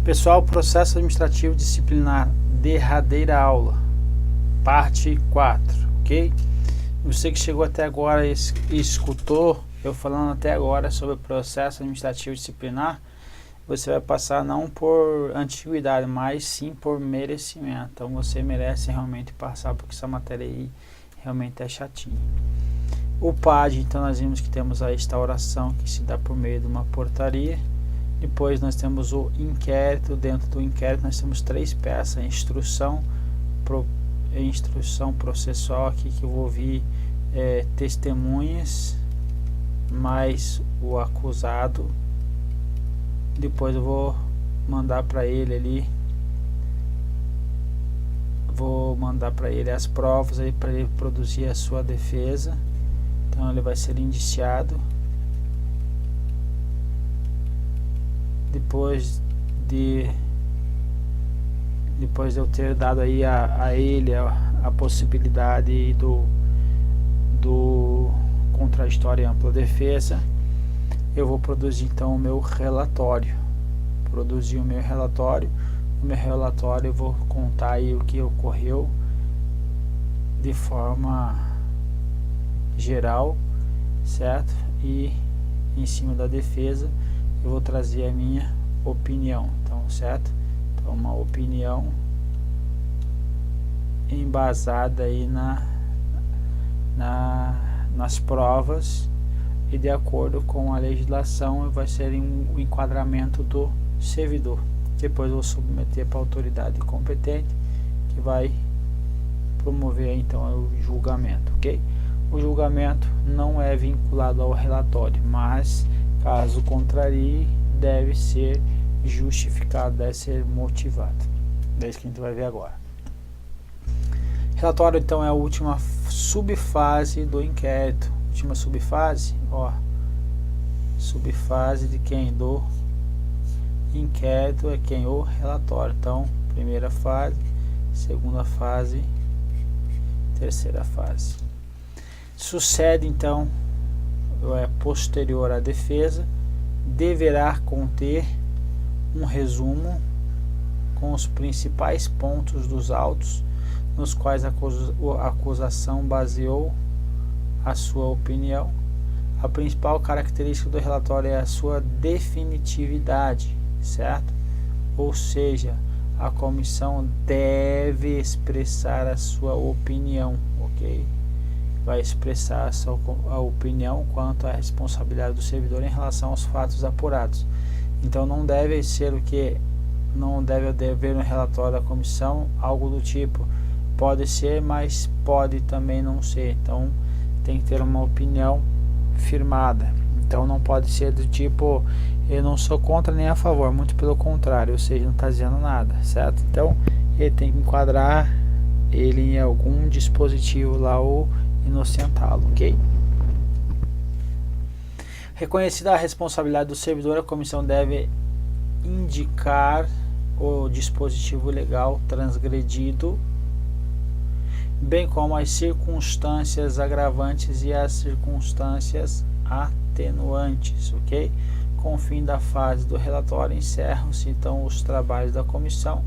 Pessoal, processo administrativo disciplinar, derradeira aula, parte 4, ok? Você que chegou até agora e escutou eu falando até agora sobre o processo administrativo disciplinar, você vai passar não por antiguidade, mas sim por merecimento. Então você merece realmente passar, porque essa matéria aí realmente é chatinha. O PAD, então nós vimos que temos a instauração, que se dá por meio de uma portaria. Depois nós temos o inquérito. Dentro do inquérito nós temos 3 peças: instrução processual, aqui que eu vou ouvir testemunhas mais o acusado. Depois eu vou mandar para ele ali, as provas aí para ele produzir a sua defesa. Então ele vai ser indiciado. Depois de eu ter dado aí a ele a possibilidade do contraditório e ampla defesa, eu vou produzir então o meu relatório. O meu relatório eu vou contar aí o que ocorreu de forma geral, certo? E em cima da defesa eu vou trazer a minha opinião, então, certo? Então, uma opinião embasada aí nas provas e de acordo com a legislação vai ser o enquadramento do servidor. Depois eu vou submeter para a autoridade competente, que vai promover então o julgamento, ok? O julgamento não é vinculado ao relatório, mas caso contrário, deve ser justificado, deve ser motivado. É isso que a gente vai ver agora. Relatório, então, é a última subfase do inquérito. Última subfase, subfase de quem? Do inquérito é quem? O relatório. Então, primeira fase, segunda fase, terceira fase. Sucede, então, posterior à defesa, deverá conter um resumo com os principais pontos dos autos nos quais a acusação baseou a sua opinião. A principal característica do relatório é a sua definitividade, certo? Ou seja, a comissão deve expressar a sua opinião, ok? Vai expressar a opinião quanto à responsabilidade do servidor em relação aos fatos apurados. Então não deve ser não deve haver no relatório da comissão algo do tipo pode ser, mas pode também não ser. Então tem que ter uma opinião firmada. Então não pode ser do tipo eu não sou contra nem a favor, muito pelo contrário, ou seja, não está dizendo nada, certo? Então ele tem que enquadrar ele em algum dispositivo lá ou inocentá-lo, ok? Reconhecida a responsabilidade do servidor, a comissão deve indicar o dispositivo legal transgredido, bem como as circunstâncias agravantes e as circunstâncias atenuantes, ok? Com o fim da fase do relatório, encerram-se então os trabalhos da comissão,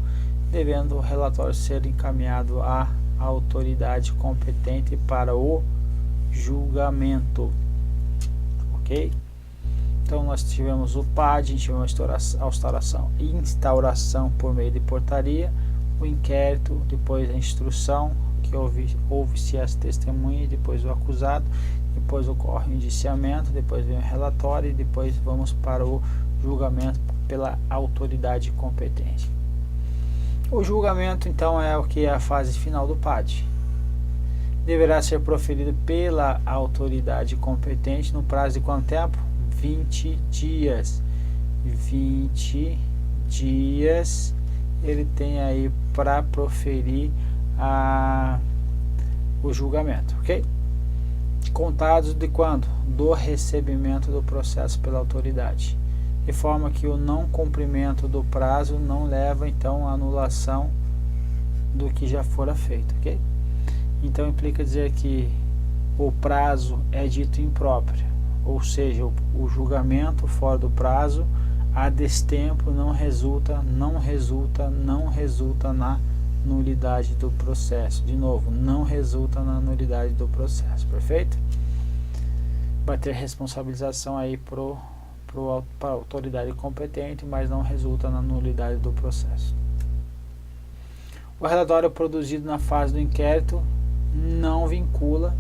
devendo o relatório ser encaminhado à autoridade competente para o julgamento, ok? Então nós tivemos o PAD, a gente tivemos a instauração por meio de portaria, o inquérito, depois a instrução, que ouve-se as testemunhas, depois o acusado, depois ocorre o indiciamento, depois vem o relatório e depois vamos para o julgamento pela autoridade competente. O julgamento então é o que é a fase final do PAD. Deverá ser proferido pela autoridade competente no prazo de quanto tempo? 20 dias. 20 dias ele tem aí para proferir o julgamento, ok? Contados de quando? Do recebimento do processo pela autoridade, de forma que o não cumprimento do prazo não leva então à anulação do que já fora feito, ok? Então implica dizer que o prazo é dito impróprio, ou seja, o julgamento fora do prazo a destempo não resulta na nulidade do processo. De novo, não resulta na nulidade do processo, perfeito? Vai ter responsabilização aí para a autoridade competente, mas não resulta na nulidade do processo. O relatório produzido na fase do inquérito não vincula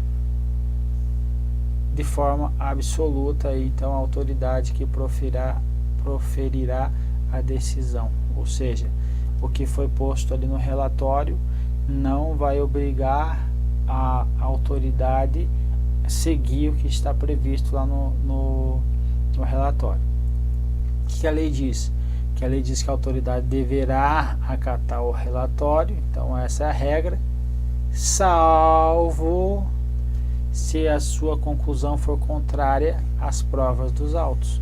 de forma absoluta então a autoridade que proferirá a decisão, ou seja, o que foi posto ali no relatório não vai obrigar a autoridade a seguir o que está previsto lá no relatório. O que a lei diz? Que a lei diz que a autoridade deverá acatar o relatório, então essa é a regra, salvo se a sua conclusão for contrária às provas nos autos.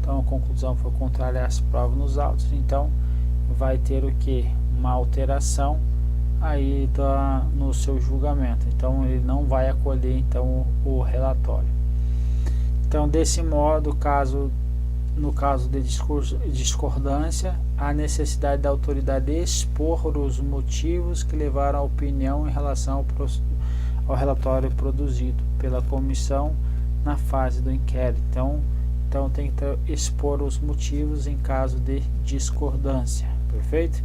Então a conclusão for contrária às provas nos autos, então vai ter o que? Uma alteração aí no seu julgamento, então ele não vai acolher então o relatório. Então desse modo, no caso de discordância, há necessidade da autoridade expor os motivos que levaram à opinião em relação ao relatório produzido pela comissão na fase do inquérito. Então tem que expor os motivos em caso de discordância, perfeito?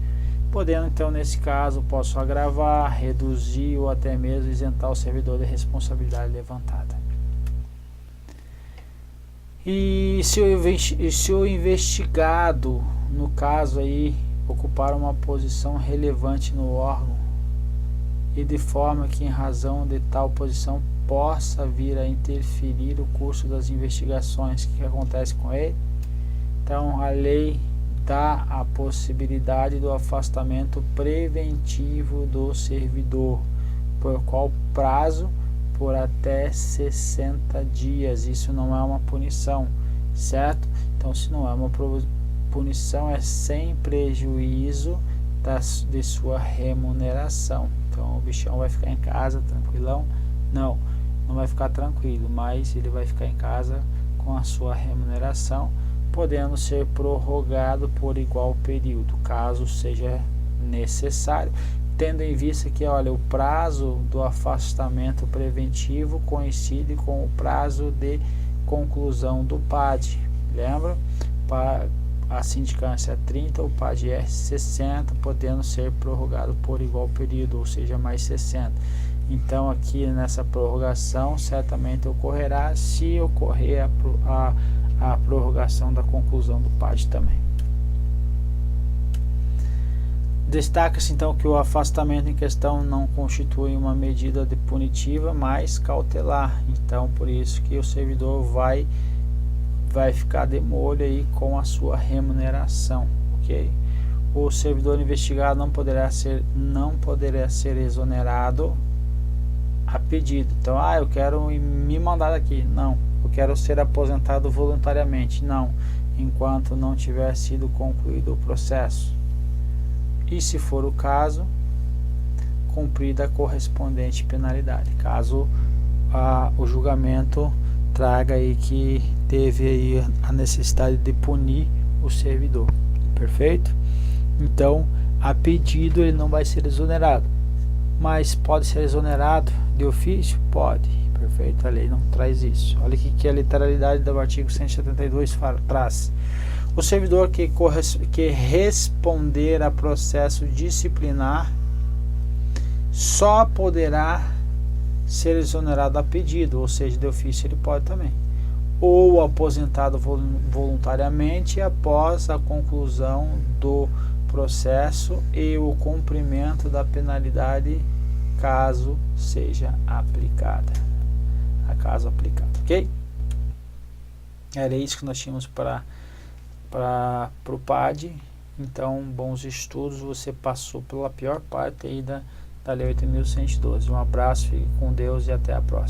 Podendo então nesse caso posso agravar, reduzir ou até mesmo isentar o servidor de responsabilidade levantada. E se o investigado, no caso aí, ocupar uma posição relevante no órgão e de forma que em razão de tal posição possa vir a interferir o curso das investigações que acontece com ele, então a lei dá a possibilidade do afastamento preventivo do servidor, por qual prazo? Por até 60 dias. Isso não é uma punição, certo? Então se não é uma punição, é sem prejuízo de sua remuneração. Então o bichão vai ficar em casa tranquilão? Não vai ficar tranquilo, mas ele vai ficar em casa com a sua remuneração, podendo ser prorrogado por igual período, caso seja necessário, tendo em vista que, olha, o prazo do afastamento preventivo coincide com o prazo de conclusão do PAD. Lembra? A sindicância é 30, o PAD é 60, podendo ser prorrogado por igual período, ou seja, mais 60. Então aqui nessa prorrogação certamente ocorrerá, se ocorrer a prorrogação da conclusão do PAD também. Destaca-se então que o afastamento em questão não constitui uma medida punitiva, mas cautelar. Então por isso que o servidor vai ficar de molho aí com a sua remuneração, ok? O servidor investigado não poderá ser exonerado a pedido. Então, eu quero me mandar daqui. Não. Eu quero ser aposentado voluntariamente. Não. Enquanto não tiver sido concluído o processo. E se for o caso, cumprida a correspondente penalidade, caso o julgamento traga aí que teve aí a necessidade de punir o servidor, perfeito? Então, a pedido ele não vai ser exonerado, mas pode ser exonerado de ofício? Pode, perfeito? A lei não traz isso. Olha aqui que a literalidade do artigo 172 traz. O servidor que responder a processo disciplinar só poderá ser exonerado a pedido, ou seja, de ofício ele pode também, ou aposentado voluntariamente após a conclusão do processo e o cumprimento da penalidade, caso seja aplicada. Caso aplicado, ok? Era isso que nós tínhamos para o PAD. Então, bons estudos, você passou pela pior parte aí da Lei 8.112. Um abraço, fique com Deus e até a próxima.